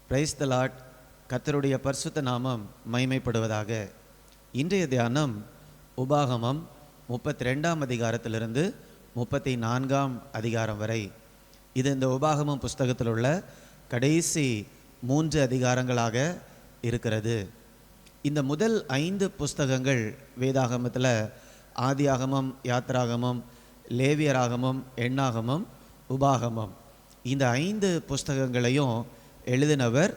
Praise the Lord. கர்த்தருடைய பரிசுத்த நாமம் மகிமைப்படுவதாக. இன்றைய தியானம் உபாகமம் 32ஆம் அதிகாரத்திலிருந்து 34ஆம் அதிகாரம் வரை. இது இந்த உபாகமம் புஸ்தகத்தில் உள்ள கடைசி 3 அதிகாரங்களாக இருக்கிறது. இந்த முதல் 5 புஸ்தகங்கள் வேதாகமத்தில் ஆதியாகமம், யாத்ராகமம், லேவியராகமம், எண்ணாகமம், உபாகமம், இந்த 5 புஸ்தகங்களையும் எழுதினவர்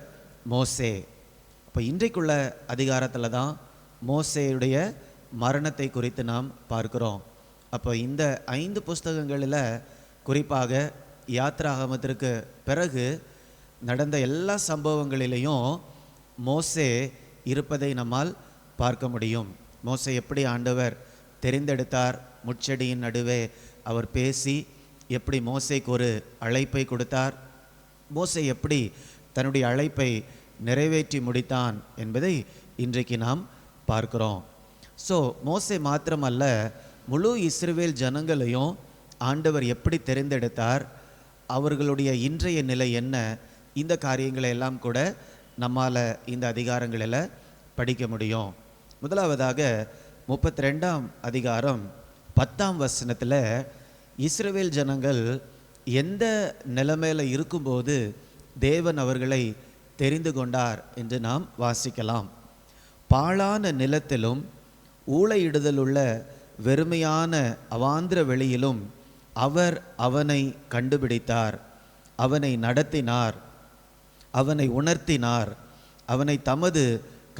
மோசே. அப்போ இன்றைக்குள்ள அதிகாரத்தில் தான் மோசேயுடைய மரணத்தை குறித்து நாம் பார்க்கிறோம். அப்போ இந்த 5 புஸ்தகங்களில் குறிப்பாக யாத்ராகமத்திற்கு பிறகு நடந்த எல்லா சம்பவங்களிலையும் மோசே இருப்பதை நம்மால் பார்க்க முடியும். மோசே எப்படி ஆண்டவர் தெரிந்தெடுத்தார், முட்செடியின் நடுவே அவர் பேசி எப்படி மோசேக்கு ஒரு அழைப்பை கொடுத்தார், மோசே எப்படி தன்னுடைய அழைப்பை நிறைவேற்றி முடித்தான் என்பதை இன்றைக்கு நாம் பார்க்கிறோம். ஸோ மோசே மாத்திரமல்ல, முழு இஸ்ரவேல் ஜனங்களையும் ஆண்டவர் எப்படி தெரிந்தெடுத்தார், அவர்களுடைய இன்றைய நிலை என்ன, இந்த காரியங்களை எல்லாம் கூட நம்மால் இந்த அதிகாரங்களில் படிக்க முடியும். முதலாவதாக 32ஆம் அதிகாரம் 10ஆம் வசனத்தில் இஸ்ரவேல் ஜனங்கள் எந்த நிலைமையில் இருக்கும்போது தேவன் அவர்களை தெரிந்து கொண்டார் என்று நாம் வாசிக்கலாம். பாழான நிலத்திலும் ஊளையிடுதலுள்ள வெறுமையான அவாந்திர வெளியிலும் அவர் அவனை கண்டுபிடித்தார், அவனை நடத்தினார், அவனை உணர்த்தினார், அவனை தமது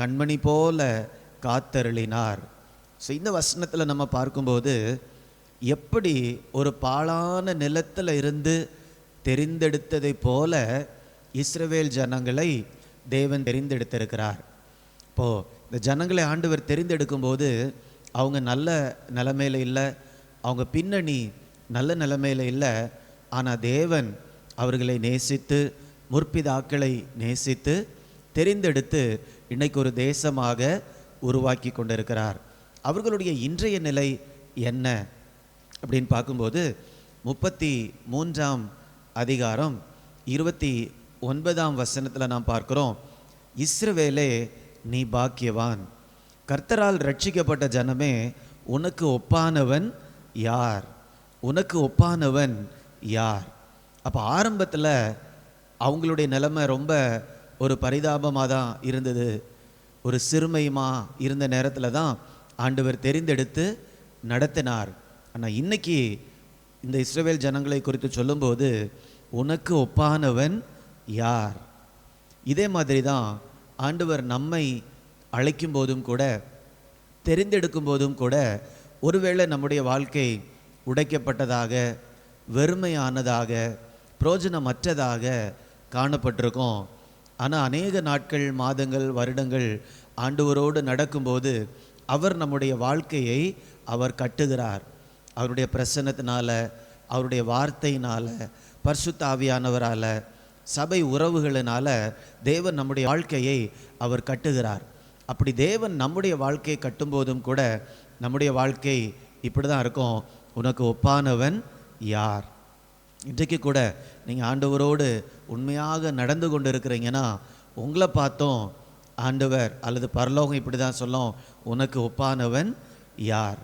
கண்மணி போல காத்தருளினார். ஸோ இந்த வசனத்தில் நம்ம பார்க்கும்போது எப்படி ஒரு பாழான நிலத்தில் இருந்து தெரிந்தெடுத்ததை போல இஸ்ரவேல் ஜனங்களை தேவன் தெரிந்தெடுத்திருக்கிறார். இப்போது இந்த ஜனங்களை ஆண்டவர் தெரிந்தெடுக்கும்போது அவங்க நல்ல நிலைமையில் இல்லை, அவங்க பின்னணி நல்ல நிலைமையில் இல்லை. ஆனால் தேவன் அவர்களை நேசித்து, முற்பிதாக்களை நேசித்து தெரிந்தெடுத்து இன்னைக்கு ஒரு தேசமாக உருவாக்கி கொண்டிருக்கிறார். அவர்களுடைய இன்றைய நிலை என்ன அப்படின்னு பார்க்கும்போது 33ஆம் அதிகாரம் 29ஆம் வசனத்தில் நாம் பார்க்கிறோம், இஸ்ரவேலே நீ பாக்கியவான், கர்த்தரால் ரட்சிக்கப்பட்ட ஜனமே உனக்கு ஒப்பானவன் யார், உனக்கு ஒப்பானவன் யார். அப்போ ஆரம்பத்தில் அவங்களுடைய நிலைமை ரொம்ப ஒரு பரிதாபமாக தான் இருந்தது. ஒரு சிறுமையுமாக இருந்த நேரத்தில் தான் ஆண்டவர் தெரிந்தெடுத்து நடத்தினார். ஆனால் இன்னைக்கு இந்த இஸ்ரவேல் ஜனங்களை குறித்து சொல்லும்போது உனக்கு ஒப்பானவன் யார். இதே மாதிரி தான் ஆண்டவர் நம்மை அழைக்கும் போதும் கூட, தெரிந்தெடுக்கும் போதும் கூட, ஒருவேளை நம்முடைய வாழ்க்கை உடைக்கப்பட்டதாக, வெறுமையானதாக, பிரயோஜனமற்றதாக காணப்பட்டிருக்கும். ஆனால் அநேக நாட்கள், மாதங்கள், வருடங்கள் ஆண்டவரோடு நடக்கும்போது அவர் நம்முடைய வாழ்க்கையை அவர் கட்டுகிறார். அவருடைய பிரசன்னத்தினால, அவருடைய வார்த்தையினால், பரிசுத்த ஆவியானவரால், சபை உறவுகளினால தேவன் நம்முடைய வாழ்க்கையை அவர் கட்டுகிறார். அப்படி தேவன் நம்முடைய வாழ்க்கையை கட்டும்போதும் கூட நம்முடைய வாழ்க்கை இப்படி தான் இருக்கும், உனக்கு ஒப்பானவன் யார். இன்றைக்கு கூட நீங்கள் ஆண்டவரோடு உண்மையாக நடந்து கொண்டு இருக்கிறீங்கன்னா உங்களை பார்த்தோம் ஆண்டவர் அல்லது பரலோகம் இப்படி தான் சொல்லும், உனக்கு ஒப்பானவன் யார்.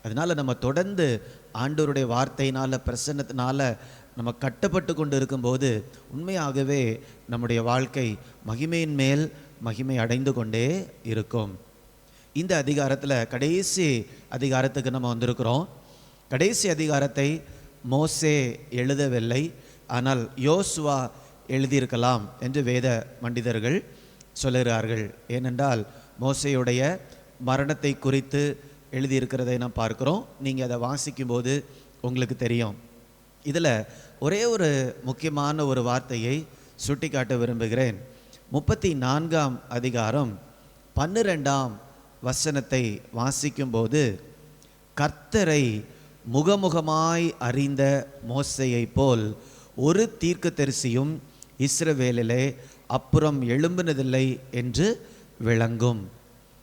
அதனால் நம்ம தொடர்ந்து ஆண்டவருடைய வார்த்தையினால், பிரசன்னத்தினால நம்ம கட்டப்பட்டு கொண்டு இருக்கும்போது உண்மையாகவே நம்முடைய வாழ்க்கை மகிமையின் மேல் மகிமை அடைந்து கொண்டே இருக்கும். இந்த அதிகாரத்தில் கடைசி அதிகாரத்துக்கு நம்ம வந்திருக்கிறோம். கடைசி அதிகாரத்தை மோசே எழுதவில்லை, ஆனால் யோசுவா எழுதியிருக்கலாம் என்று வேத பண்டிதர்கள் சொல்லுகிறார்கள். ஏனென்றால் மோசேயுடைய மரணத்தை குறித்து எழுதியிருக்கிறதை நாம் பார்க்குறோம். நீங்கள் அதை வாசிக்கும்போது உங்களுக்கு தெரியும். இதில் ஒரே ஒரு முக்கியமான ஒரு வார்த்தையை சுட்டி காட்ட விரும்புகிறேன். 34ஆம் அதிகாரம் 12ஆம் வசனத்தை வாசிக்கும்போது, கர்த்தரை முகமுகமாய் அறிந்த மோசேயை போல் ஒரு தீர்க்கதரிசியும் இஸ்ரவேலிலே அப்புறம் எழும்பினதில்லை என்று விளங்கும்.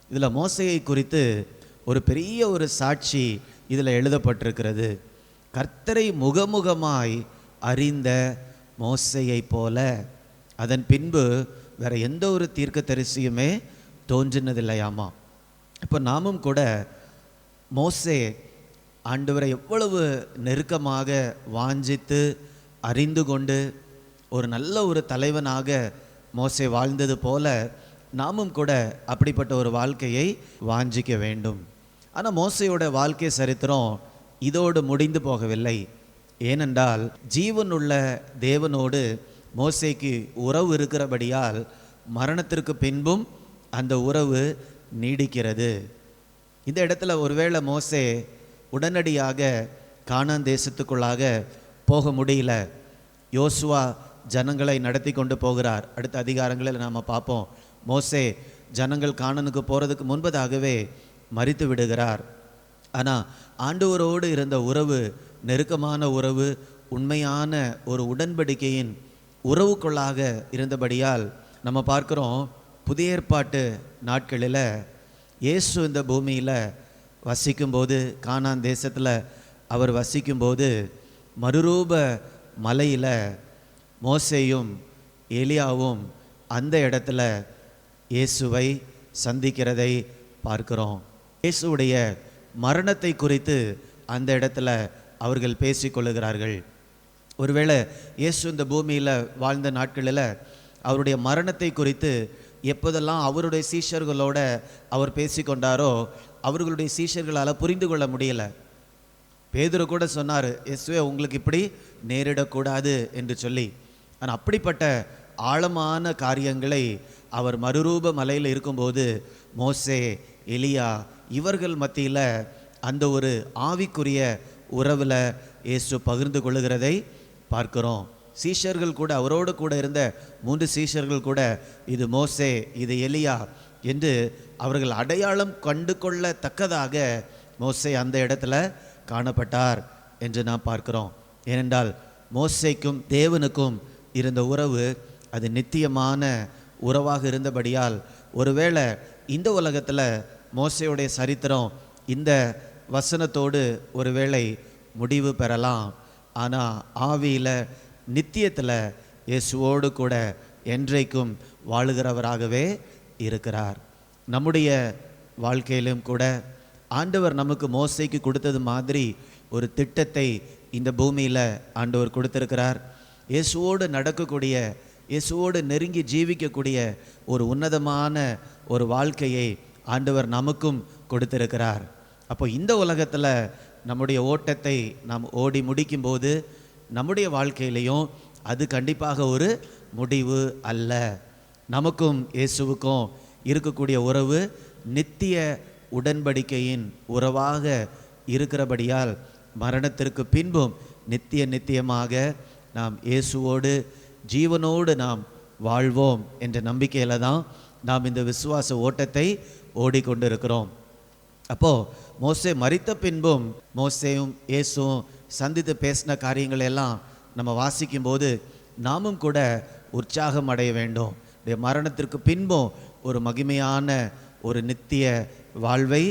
இதில் மோசேயை குறித்து ஒரு பெரிய ஒரு சாட்சி இதில் எழுதப்பட்டிருக்கிறது. கர்த்தரை முகமுகமாய் அறிந்த மோசேயை போல, அதன் பின்பு வேற எந்த ஒரு தீர்க்கதரிசியுமே தோன்றினதில்லையாமா. இப்போ நாமும் கூட மோசே ஆண்டவரை எவ்வளவு நெருக்கமாக வாஞ்சித்து அறிந்து கொண்டு ஒரு நல்ல ஒரு தலைவனாக மோசே வாழ்ந்தது போல நாமும் கூட அப்படிப்பட்ட ஒரு வாழ்க்கையை வாஞ்சிக்க வேண்டும். ஆனால் மோசையோட வாழ்க்கை சரித்திரம் இதோடு முடிந்து போகவில்லை. ஏனென்றால் ஜீவனுள்ள தேவனோடு மோசேக்கு உறவு இருக்கிறபடியால் மரணத்திற்கு பின்பும் அந்த உறவு நீடிக்கிறது. இந்த இடத்துல ஒருவேளை மோசே உடனடியாக கானான் தேசத்துக்குள்ளாக போக முடியல. யோசுவா ஜனங்களை நடத்தி கொண்டு போகிறார். அடுத்த அதிகாரங்களில் நாம் பார்ப்போம். மோசே ஜனங்கள் கானானுக்கு போகிறதுக்கு முன்பதாகவே மரித்து விடுகிறார். ஆனால் ஆண்டவரோடு இருந்த உறவு நெருக்கமான உறவு, உண்மையான ஒரு உடன்படிக்கையின் உறவுக்குள்ளாக இருந்தபடியால் நம்ம பார்க்குறோம். புதிய ஏற்பாட்டு நாட்களில் இயேசு இந்த பூமியில் வசிக்கும்போது, கானான் தேசத்தில் அவர் வசிக்கும்போது மறுரூப மலையில் மோசேயும் எலியாவும் அந்த இடத்துல இயேசுவை சந்திக்கிறதை பார்க்கிறோம். இயேசுடைய மரணத்தை குறித்து அந்த இடத்துல அவர்கள் பேசிக்கொள்ளுகிறார்கள். ஒருவேளை இயேசு இந்த பூமியில் வாழ்ந்த நாட்களில் அவருடைய மரணத்தை குறித்து எப்போதெல்லாம் அவருடைய சீஷர்களோட அவர் பேசிக்கொண்டாரோ அவர்களுடைய சீஷர்களால் புரிந்து கொள்ள முடியலை. பேதுரு கூட சொன்னார், இயேசுவே உங்களுக்கு இப்படி நேரிடக்கூடாது என்று சொல்லி. ஆனால் அப்படிப்பட்ட ஆழமான காரியங்களை அவர் மறுரூப மலையில் இருக்கும்போது மோசே, எலியா இவர்கள் மத்தியில் அந்த ஒரு ஆவிக்குரிய உறவில் இயேசு பகிர்ந்து கொள்ளுகிறதை பார்க்கிறோம். சீஷர்கள் கூட, அவரோடு கூட இருந்த 3 சீஷர்கள் கூட இது மோசே, இது எலியா என்று அவர்கள் அடையாளம் கண்டு கொள்ளத்தக்கதாக மோசே அந்த இடத்துல காணப்பட்டார் என்று நாம் பார்க்கிறோம். ஏனென்றால் மோசேக்கும் தேவனுக்கும் இருந்த உறவு அது நித்தியமான உறவாக இருந்தபடியால் ஒருவேளை இந்த உலகத்தில் மோசேயுடைய சரித்திரம் இந்த வசனத்தோடு ஒருவேளை முடிவு பெறலாம். ஆனால் ஆவியில் நித்தியத்தில் இயேசுவோடு கூட என்றைக்கும் வாழுகிறவராகவே இருக்கிறார். நம்முடைய வாழ்க்கையிலும் கூட ஆண்டவர் நமக்கு மோசேக்கு கொடுத்தது மாதிரி ஒரு திட்டத்தை இந்த பூமியில் ஆண்டவர் கொடுத்திருக்கிறார். இயேசுவோடு நடக்கக்கூடிய, இயேசுவோடு நெருங்கி ஜீவிக்கக்கூடிய ஒரு உன்னதமான ஒரு வாழ்க்கையை ஆண்டவர் நமக்கும் கொடுத்திருக்கிறார். அப்போ இந்த உலகத்தில் நம்முடைய ஓட்டத்தை நாம் ஓடி முடிக்கும்போது நம்முடைய வாழ்க்கையிலையும் அது கண்டிப்பாக ஒரு முடிவு அல்ல. நமக்கும் இயேசுவுக்கும் இருக்கக்கூடிய உறவு நித்திய உடன்படிக்கையின் உறவாக இருக்கிறபடியால் மரணத்திற்கு பின்பும் நித்தியமாக நாம் இயேசுவோடு ஜீவனோடு நாம் வாழ்வோம் என்ற நம்பிக்கையில் தான் நாம் இந்த விசுவாச ஓட்டத்தை ஓடிக்கொண்டிருக்கிறோம். அப்போது மோசே மரித்த பின்பும் மோசேயும் இயேசுவும் சந்தித்து பேசின காரியங்கள் எல்லாம் நம்ம வாசிக்கும்போது நாமும் கூட உற்சாகம் அடைய வேண்டும். மரணத்திற்கு பின்பும் ஒரு மகிமையான ஒரு நித்திய வாழ்வை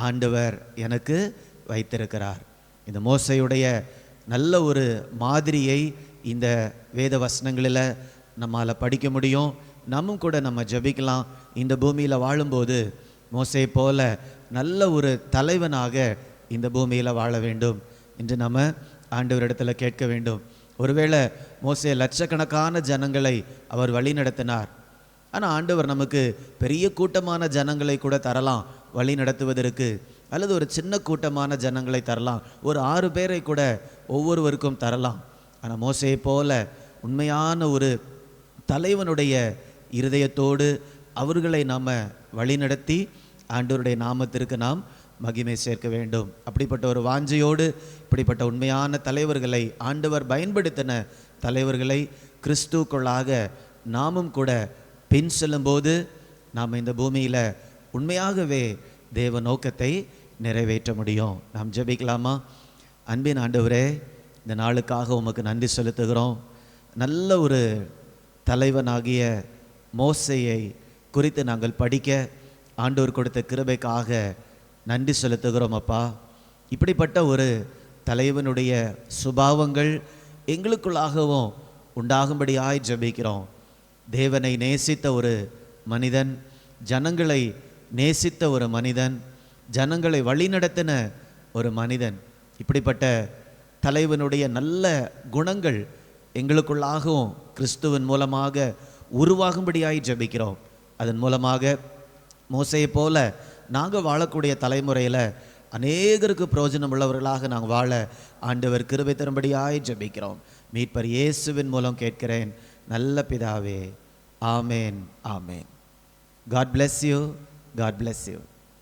ஆண்டவர் எனக்கு வைத்திருக்கிறார். இந்த மோசையுடைய நல்ல ஒரு மாதிரியை இந்த வேத வசனங்களில் நம்மால் படிக்க முடியும். நம்மும் கூட நம்ம ஜெபிக்கலாம். இந்த பூமியில் வாழும்போது மோசே போல நல்ல ஒரு தலைவனாக இந்த பூமியில் வாழ வேண்டும் என்று நம்ம ஆண்டவரிடத்தில் கேட்க வேண்டும். ஒருவேளை மோசே லட்சக்கணக்கான ஜனங்களை அவர் வழி நடத்தினார். ஆனால் ஆண்டவர் நமக்கு பெரிய கூட்டமான ஜனங்களை கூட தரலாம் வழி நடத்துவதற்கு, அல்லது ஒரு சின்ன கூட்டமான ஜனங்களை தரலாம், ஒரு 6 பேரை கூட ஒவ்வொருவருக்கும் தரலாம். ஆனால் மோசேயை போல உண்மையான ஒரு தலைவனுடைய இருதயத்தோடு அவர்களை நாம் வழிநடத்தி ஆண்டவருடைய நாமத்திற்கு நாம் மகிமை சேர்க்க வேண்டும். அப்படிப்பட்ட ஒரு வாஞ்சையோடு இப்படிப்பட்ட உண்மையான தலைவர்களை, ஆண்டவர் பயன்படுத்தின தலைவர்களை கிறிஸ்துக்குள்ளாக நாமும் கூட பின் செல்லும்போது நாம் இந்த பூமியில் உண்மையாகவே தேவ நோக்கத்தை நிறைவேற்ற முடியும். நாம் ஜெபிக்கலாமா? அன்பின் ஆண்டவரே, இந்த நாளுக்காக உமக்கு நன்றி செலுத்துகிறோம். நல்ல ஒரு தலைவனாகிய மோசேயை குறித்து நாங்கள் படிக்க ஆண்டவர் கொடுத்த கிருபைக்காக நன்றி செலுத்துகிறோம் அப்பா. இப்படிப்பட்ட ஒரு தலைவனுடைய சுபாவங்கள் எங்களுக்குள்ளாகவும் உண்டாகும்படியாய் ஜெபிக்கிறோம். தேவனை நேசித்த ஒரு மனிதன், ஜனங்களை நேசித்த ஒரு மனிதன், ஜனங்களை வழிநடத்தின ஒரு மனிதன். இப்படிப்பட்ட தலைவனுடைய நல்ல குணங்கள் எங்களுக்குள்ளாகவும் கிறிஸ்துவின் மூலமாக உருவாகும்படியாய் ஜெபிக்கிறோம். அதன் மூலமாக மோசேயை போல நாங்கள் வாழக்கூடிய தலைமுறையில் அநேகருக்கு பிரயோஜனம் உள்ளவர்களாக நாங்கள் வாழ ஆண்டவர் கிருபை தரும்படியாய் ஜெபிக்கிறோம். மீட்பர் இயேசுவின் மூலம் கேட்கிறேன் நல்ல பிதாவே. ஆமேன், ஆமேன். God bless you. God bless you.